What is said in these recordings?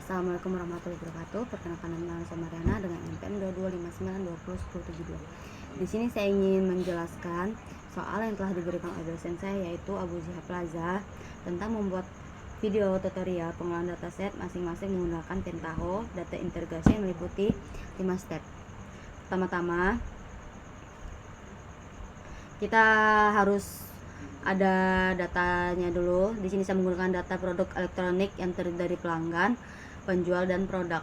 Assalamualaikum warahmatullahi wabarakatuh. Perkenalkan nama saya Mariana dengan NPM 2259201072. Di sini saya ingin menjelaskan soal yang telah diberikan oleh dosen saya, yaitu Abu Zihab Plaza, tentang membuat video tutorial pengolahan dataset masing-masing menggunakan Pentaho. Data integrasi yang meliputi 5 step. Pertama-tama, kita harus ada datanya dulu. Di sini saya menggunakan data produk elektronik yang terdiri dari pelanggan, penjual, dan produk.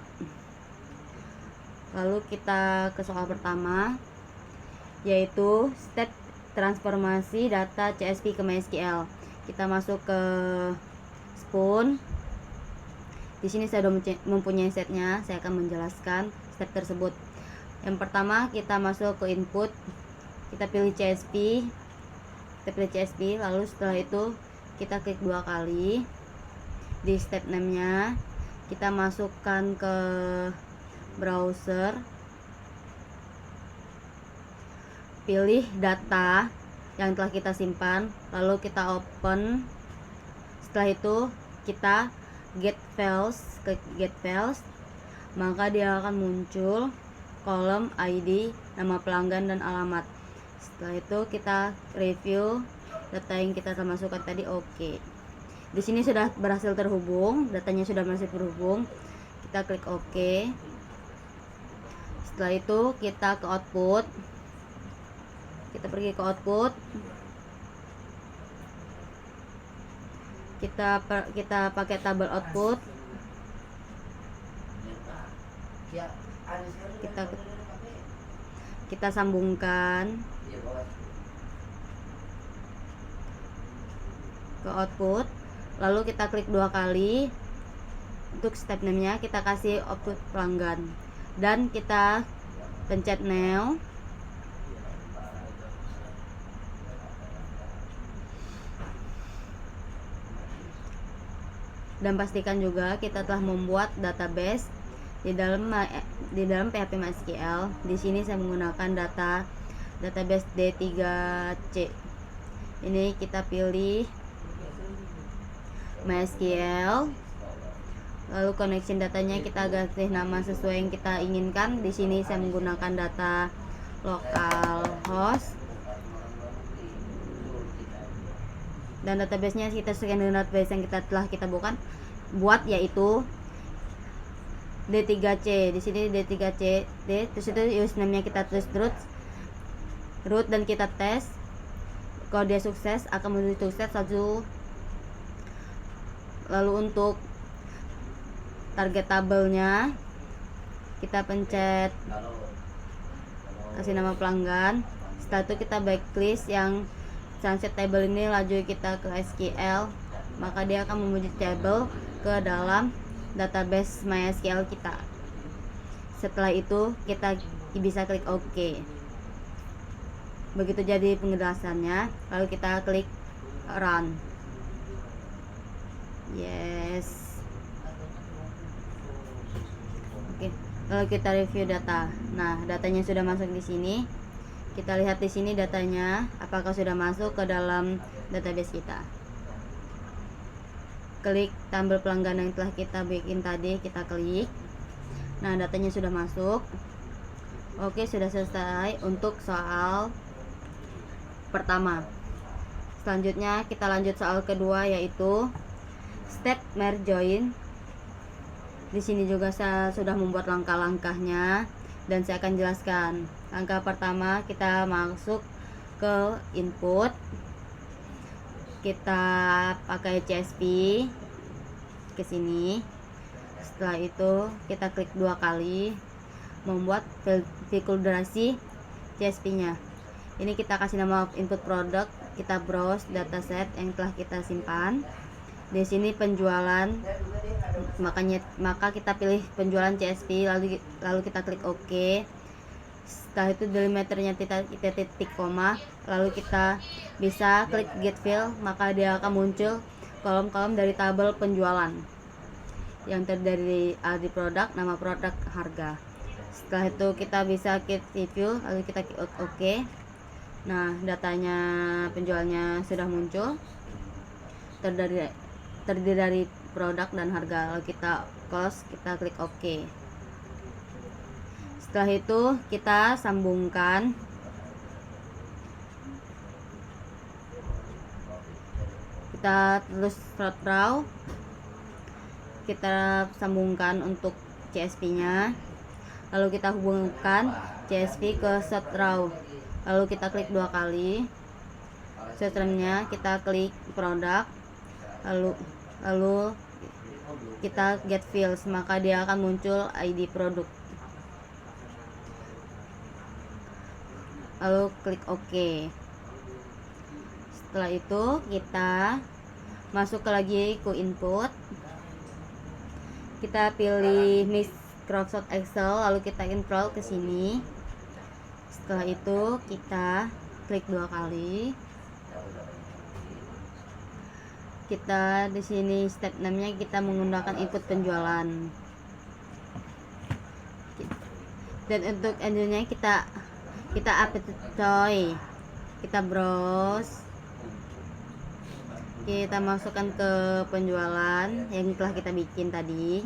Lalu kita ke soal pertama, yaitu step transformasi data CSV ke MySQL. Kita masuk ke Spoon. Di sini saya sudah mempunyai setnya. Saya akan menjelaskan step tersebut. Yang pertama, kita masuk ke input, kita pilih CSV. Lalu setelah itu kita klik 2 kali. Di step name-nya kita masukkan ke browser, pilih data yang telah kita simpan, lalu kita open. Setelah itu kita get files, klik get files, maka dia akan muncul kolom ID, nama pelanggan, dan alamat. Setelah itu kita review data yang kita telah masukkan tadi. Oke. Di sini sudah berhasil terhubung, datanya sudah berhasil terhubung. Kita klik oke. Setelah itu kita ke output. Kita pergi ke output. Kita pakai tabel output. Kita sambungkan ke output, lalu kita klik 2 kali. Untuk step name-nya kita kasih output pelanggan dan kita pencet new. Dan pastikan juga kita telah membuat database di dalam PHP MySQL. Di sini saya menggunakan database D3C. Ini kita pilih MySQL, lalu connection datanya kita ganti nama sesuai yang kita inginkan. Di sini saya menggunakan data localhost, dan database-nya kita sesuaikan dengan database yang kita buat, yaitu D3C. Di sini D3C, terus itu username-nya kita tulis root dan kita tes. Kalau dia sukses akan menuju sukses 1. Lalu untuk target tabelnya kita pencet kasih nama pelanggan. Setelah itu kita backlist yang sunset table ini, laju kita ke SQL, maka dia akan memuji table ke dalam database MySQL kita. Setelah itu kita bisa klik OK. Begitu jadi penjelasannya. Lalu kita klik run. Yes. Oke. Lalu kita review data. Nah, datanya sudah masuk di sini. Kita lihat di sini datanya apakah sudah masuk ke dalam database kita. Klik tabel pelanggan yang telah kita bikin tadi, kita klik. Nah, datanya sudah masuk. Oke, sudah selesai untuk soal pertama. Selanjutnya kita lanjut soal kedua, yaitu step merge join. Di sini juga saya sudah membuat langkah-langkahnya dan saya akan jelaskan. Langkah pertama, kita masuk ke input. Kita pakai CSV ke sini. Setelah itu kita klik 2 kali membuat visualisasi CSV-nya. Ini kita kasih nama input product, kita browse dataset yang telah kita simpan. Di sini penjualan, maka kita pilih penjualan CSV, lalu kita klik OK. Setelah itu delimiternya titik koma, lalu kita bisa klik get fill, maka dia akan muncul kolom-kolom dari tabel penjualan yang terdiri dari produk, nama produk, harga. Setelah itu kita bisa klik review, lalu kita klik OK. Nah, datanya penjualnya sudah muncul, terdiri dari produk dan harga. Lalu kita close, kita klik OK. Setelah itu kita sambungkan kita terus route row, kita sambungkan untuk CSP nya, lalu kita hubungkan CSP ke set row, lalu kita klik 2 kali setternya, kita klik produk, lalu kita get fields, maka dia akan muncul ID produk, lalu klik OK. Setelah itu kita masuk lagi ke input, kita pilih Microsoft Excel, lalu kita install ke sini. Setelah itu kita klik 2 kali. Kita di sini step namanya kita menggunakan input penjualan. Dan untuk enginenya kita update coy. Kita browse. Kita masukkan ke penjualan yang telah kita bikin tadi.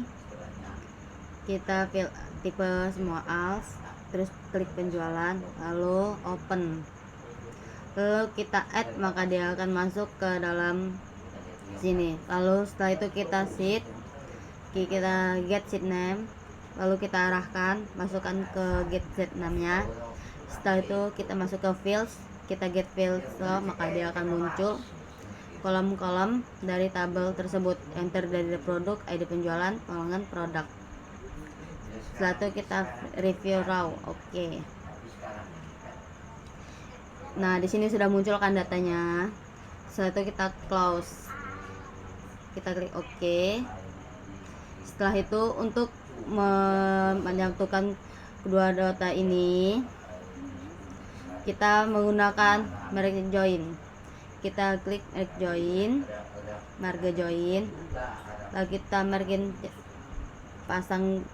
Kita fill tipe semua als, terus klik penjualan, lalu open, lalu kita add, maka dia akan masuk ke dalam sini. Lalu setelah itu kita get sheet name, lalu kita arahkan, masukkan ke get sheet name-nya. Setelah itu kita masuk ke fields, kita get fields, maka dia akan muncul kolom-kolom dari tabel tersebut. Enter dari produk, ID penjualan, pelanggan, produk. Setelah itu kita review raw. Oke. Nah, di sini sudah muncul kan datanya. Setelah itu kita close. Kita klik OK. Setelah itu untuk menyatukan kedua data ini, kita menggunakan merge join. Kita klik marga join, lalu kita pasang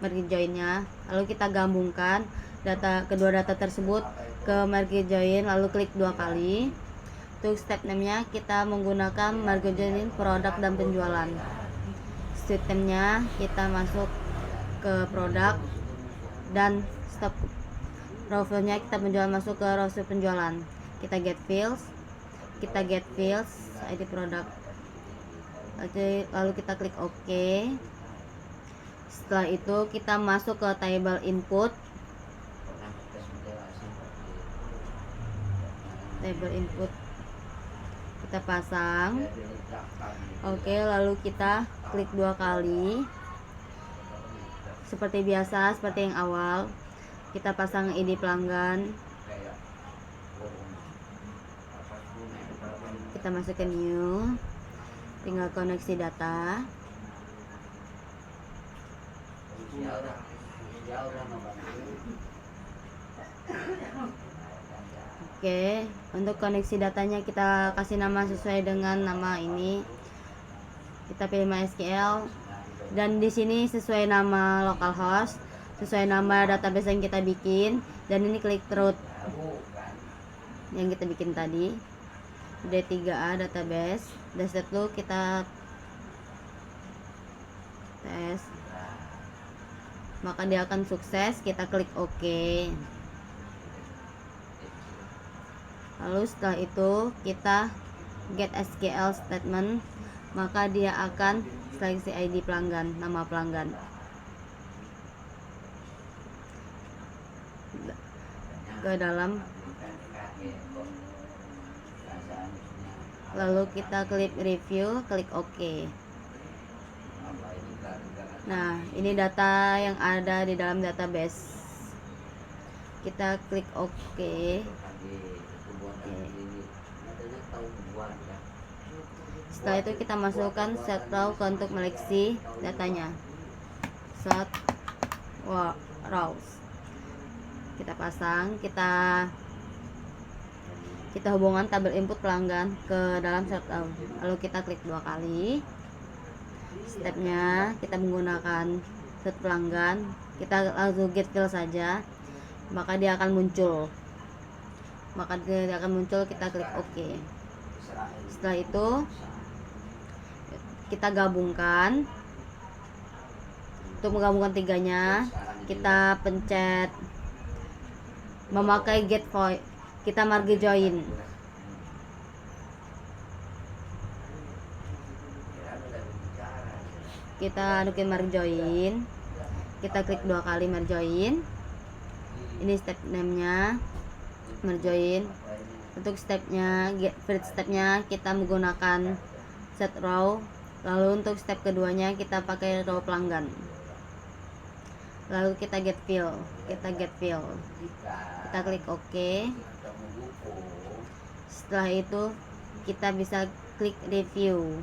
marga joinnya, lalu kita gabungkan kedua data tersebut ke marga join, lalu klik 2 kali. Untuk step name-nya kita menggunakan marga join produk dan penjualan. Sistemnya kita masuk ke produk dan step row nya kita penjualan, masuk ke row penjualan. Kita get fields, ID produk. Oke, lalu kita klik OK. Setelah itu kita masuk ke table input. Kita pasang. Oke, lalu kita klik 2 kali. Seperti biasa, seperti yang awal. Kita pasang ID pelanggan. Kita masuk ke new, tinggal koneksi data. Oke, untuk koneksi datanya kita kasih nama sesuai dengan nama ini. Kita pilih MySQL, dan di sini sesuai nama localhost, sesuai nama database yang kita bikin, dan ini klik root yang kita bikin tadi. D3A database. Dan setelah itu kita tes, maka dia akan sukses. Kita klik OK. Lalu setelah itu kita get SQL statement, maka dia akan seleksi ID pelanggan, nama pelanggan. Ke dalam, lalu kita klik review, klik OK. Nah, ini data yang ada di dalam database. Kita klik OK. Setelah itu kita masukkan set row untuk seleksi datanya. Set rows. Kita pasang, kita hubungkan tabel input pelanggan ke dalam set row. Lalu kita klik 2 kali. Stepnya kita menggunakan set pelanggan, kita langsung get fill saja, maka dia akan muncul. Kita klik OK. Setelah itu kita gabungkan. Untuk menggabungkan tiganya, kita pencet memakai get void, kita merge join. Kita adukin merge join, kita klik 2 kali merge join. Ini step name-nya merge join. Untuk stepnya, first stepnya kita menggunakan set row. Lalu untuk step keduanya kita pakai row pelanggan. Lalu kita get fill, kita klik OK. Setelah itu kita bisa klik review.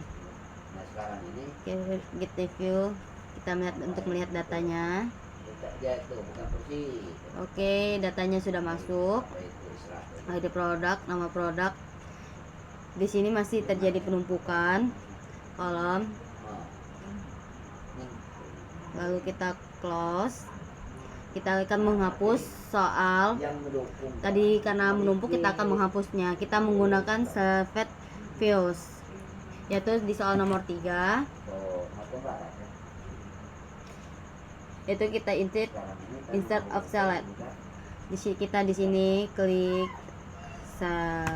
Get review, kita melihat datanya. Oke, datanya sudah masuk. ID produk, nama produk. Di sini masih terjadi penumpukan kolom. Lalu kita close. Kita akan menghapus soal tadi, karena menumpuk kita akan menghapusnya. Kita menggunakan save views, yaitu di soal nomor 3. Itu kita insert of select. Kita di sini klik select.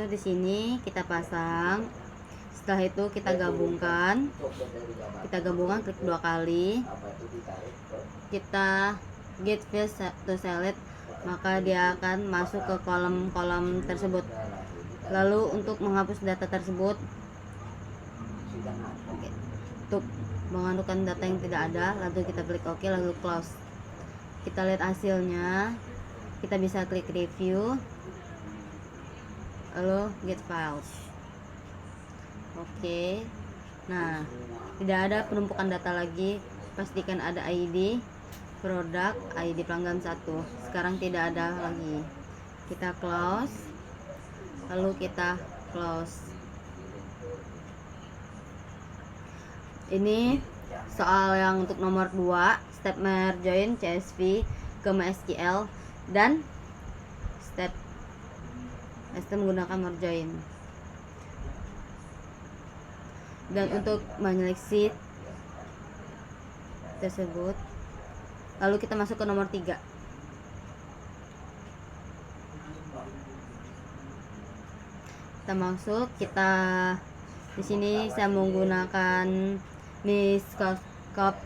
Di sini kita pasang. Setelah itu kita gabungkan, klik 2 kali. Kita get fill to select, maka dia akan masuk ke kolom-kolom tersebut. Lalu untuk menghapus data tersebut, untuk menganukan data yang tidak ada, lalu kita klik OK, lalu close. Kita lihat hasilnya. Kita bisa klik review, lalu get files. Oke. Nah, tidak ada penumpukan data lagi. Pastikan ada ID produk, ID pelanggan 1. Sekarang tidak ada lagi. Kita close, lalu kita close. Ini soal yang untuk nomor 2, step merge join CSV ke MySQL dan step menggunakan merge join. Dan untuk menyeleksi tersebut, lalu kita masuk ke nomor 3. Kita masuk, kita di sini saya menggunakan Microsoft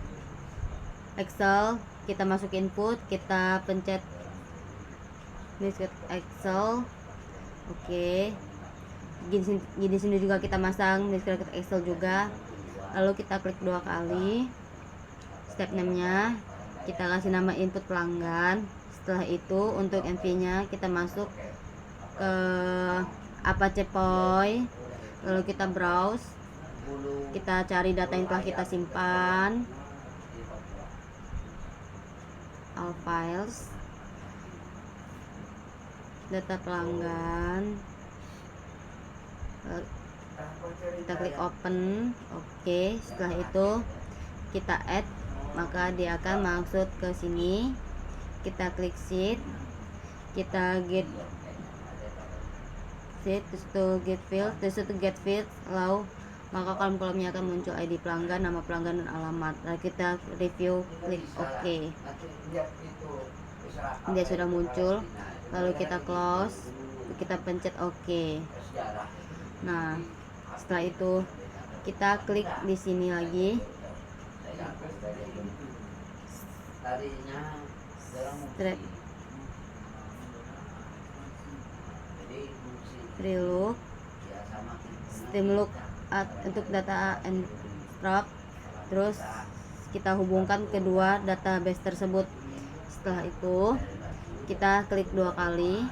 Excel. Kita masuk input, kita pencet Microsoft Excel. Oke. Di sini juga kita masang Microsoft Excel juga. Lalu kita klik 2 kali. Step name-nya kita kasih nama input pelanggan. Setelah itu untuk MV-nya kita masuk ke Apache Poi. Lalu kita browse. Kita cari data yang telah kita simpan. All files. Data pelanggan. Kita klik open. Oke, setelah itu kita add, maka dia akan masuk ke sini. Kita klik sheet, kita get sheet, terus to get field, lalu maka kolom-kolomnya akan muncul ID pelanggan, nama pelanggan, dan alamat. Lalu kita review, klik OK. Dia sudah muncul. Lalu kita close, kita pencet OK. Nah, setelah itu kita klik di sini lagi. Relook, look untuk data and drop. Terus kita hubungkan kedua database tersebut. Setelah itu kita klik 2 kali.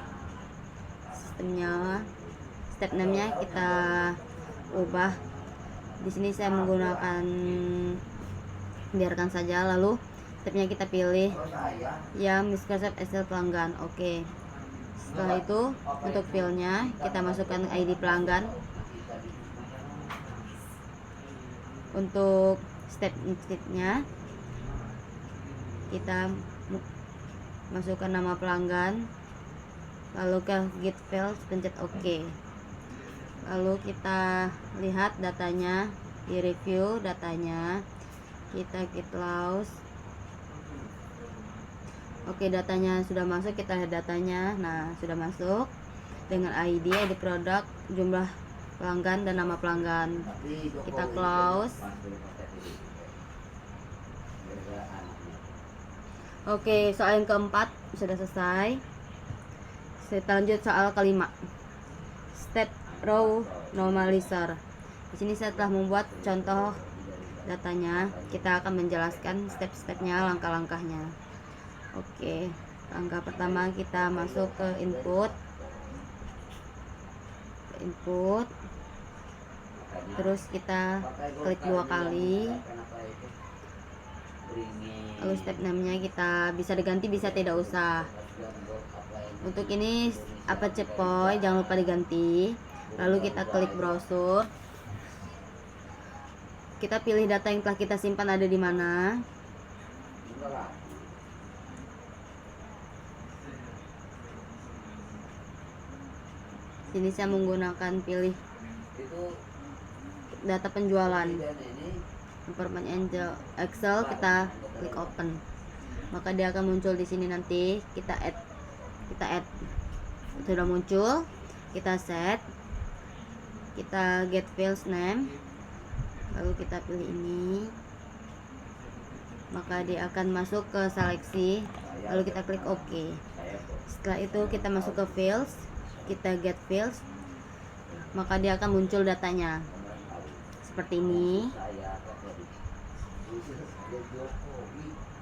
Step name-nya kita ubah. Di sini saya menggunakan biarkan saja. Lalu stepnya kita pilih yang Microsoft Excel pelanggan. Oke. Setelah itu untuk filenya kita masukkan ID pelanggan. Untuk stepnya kita masukkan nama pelanggan. Lalu ke get files, pencet OK. Lalu kita lihat datanya, di review datanya, kita git close. Oke, datanya sudah masuk, kita lihat datanya. Nah, sudah masuk dengan ID produk, jumlah pelanggan dan nama pelanggan. Kita close. Oke, soal yang keempat sudah selesai. Kita lanjut soal kelima. Step row normalizer. Di sini saya telah membuat contoh datanya. Kita akan menjelaskan step-stepnya, langkah-langkahnya. Oke, langkah pertama kita masuk ke input, terus kita klik 2 kali. Lalu step namanya kita bisa diganti, bisa tidak usah. Untuk ini apa cepoy, jangan lupa diganti. Lalu kita klik browser, kita pilih data yang telah kita simpan ada di mana. Sini saya menggunakan pilih data penjualan, informasi Excel, kita klik open, maka dia akan muncul di sini. Nanti kita add, sudah muncul, kita set, kita get fields name, lalu kita pilih ini, maka dia akan masuk ke seleksi, lalu kita klik OK. Setelah itu kita masuk ke fields, kita get fields, maka dia akan muncul datanya seperti ini.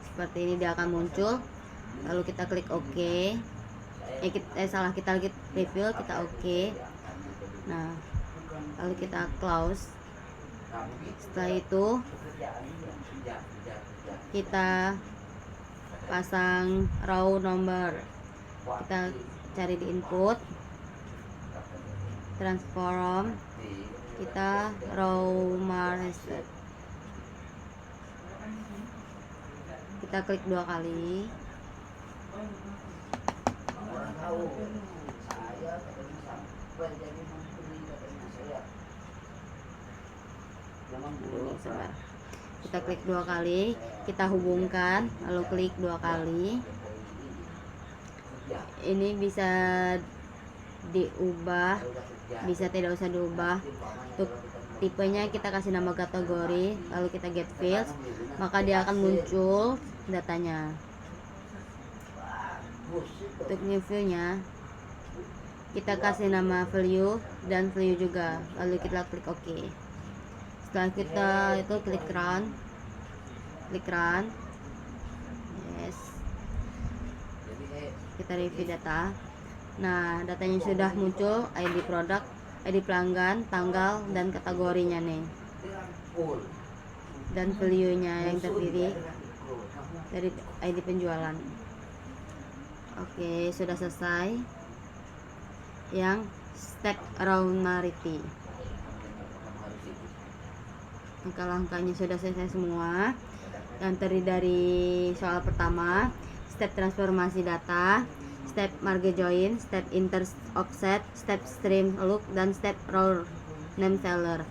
Seperti ini dia akan muncul, lalu kita klik OK. Kita lagi review, kita OK. Nah, lalu kita close. Setelah itu kita pasang row number, kita cari di input, transform, kita row market, kita klik 2 kali. Kita klik 2 kali, kita hubungkan, lalu klik 2 kali. Ini bisa diubah, bisa tidak usah diubah. Untuk tipenya kita kasih nama kategori, lalu kita get fields, maka dia akan muncul datanya. Untuk new view-nya kita kasih nama value dan value juga, lalu kita klik OK. Setelah kita itu klik run, yes, kita review data. Nah, datanya sudah muncul, ID produk, ID pelanggan, tanggal dan kategorinya nih, dan value-nya yang terpilih dari ID penjualan. Oke, sudah selesai yang step around Mariti. Langkah-langkahnya sudah selesai semua, yang terdiri dari soal pertama, step transformasi data, step market join, step inter offset, step stream look, dan step row name seller.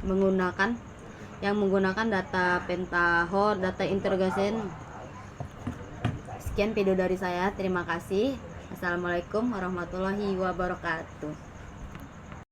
Menggunakan data Pentaho, data integration. Sekian video dari saya, terima kasih. Assalamualaikum warahmatullahi wabarakatuh.